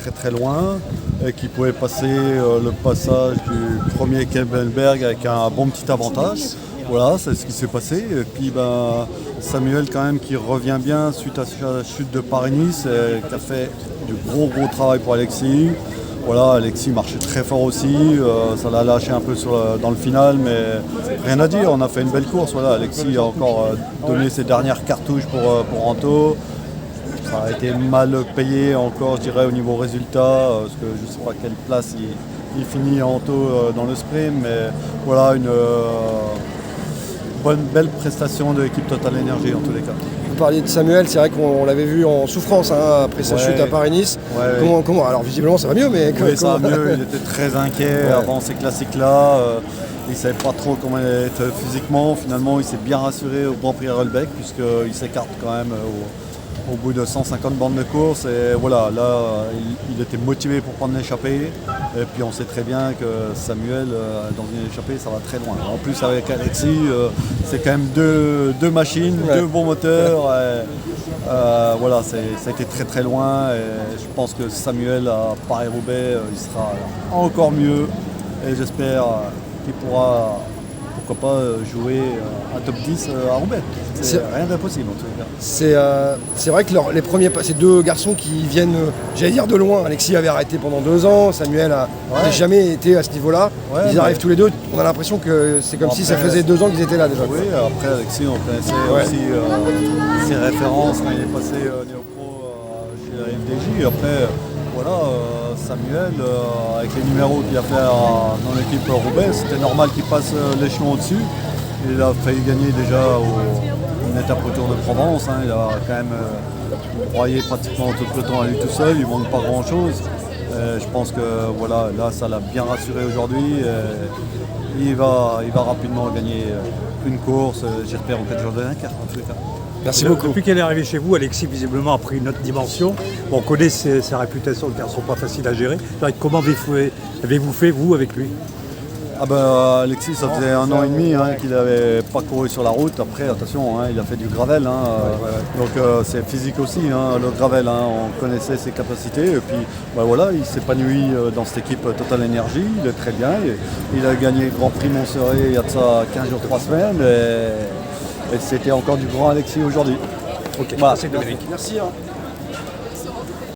très très loin et qui pouvait passer le passage du premier Kemmelberg avec un bon petit avantage. Voilà, c'est ce qui s'est passé. Et puis Samuel quand même qui revient bien suite à sa chute de Paris-Nice, qui a fait du gros travail pour Alexis. Voilà, Alexis marchait très fort aussi, ça l'a lâché un peu dans le final, mais rien à dire, on a fait une belle course. Voilà, Alexis a encore donné ses dernières cartouches pour Anto. Ça a été mal payé encore, je dirais, au niveau résultat, parce que je ne sais pas quelle place il finit Anto dans le sprint, mais voilà, une belle prestation de l'équipe Total Energy en tous les cas. Vous parliez de Samuel, c'est vrai qu'on l'avait vu en souffrance après sa chute à Paris-Nice. Comment alors visiblement ça va mieux, mais oui, ça va mieux. Il était très inquiet avant ces classiques-là. Il ne savait pas trop comment être physiquement. Finalement, il s'est bien rassuré au Grand Prix Rolbeck puisqu'il s'écarte quand même au bout de 150 bandes de course. Et voilà, là, il était motivé pour prendre l'échappée. Et puis on sait très bien que Samuel, dans une échappée, ça va très loin. En plus, avec Alexis, c'est quand même deux machines, deux bons moteurs. Voilà, ça a été très très loin. Et je pense que Samuel à Paris-Roubaix, il sera encore mieux. Et j'espère qu'il pourra, pourquoi pas, jouer un top 10 à Roubaix. C'est rien d'impossible en tout cas. C'est vrai que ces deux garçons qui viennent, j'allais dire de loin. Alexis avait arrêté pendant 2 ans, Samuel n'a jamais été à ce niveau-là. Ils arrivent tous les deux, on a l'impression que c'est comme si ça faisait 2 ans qu'ils étaient là déjà. Oui, après Alexis, on connaissait aussi ses références quand il est passé néo-pro chez la FDJ. Après, voilà, Samuel, avec les numéros qu'il a fait dans l'équipe Roubaix, c'était normal qu'il passe l'échelon au-dessus. Il a failli gagner déjà une étape au Tour de Provence. Il a quand même broyé pratiquement tout le peloton à lui tout seul. Il ne manque pas grand-chose. Je pense que voilà, là, ça l'a bien rassuré aujourd'hui. Il va rapidement gagner une course, j'espère en 4 jours de Dunkerque en tous les cas. Merci beaucoup. Depuis qu'elle est arrivée chez vous, Alexis visiblement a pris une autre dimension. Bon, on connaît ses réputations car elles ne sont pas faciles à gérer. Comment avez-vous fait, vous, avec lui? Alexis, ça faisait 1 an et demi qu'il n'avait pas couru sur la route. Après, attention, il a fait du gravel. Donc c'est physique aussi, le gravel. On connaissait ses capacités. Et puis voilà, il s'épanouit dans cette équipe Total Energy. Il est très bien. Il a gagné le Grand Prix Montserrat il y a de ça 15 jours, 3 semaines. Et c'était encore du grand Alexis aujourd'hui. Ok, merci Dominique. Merci.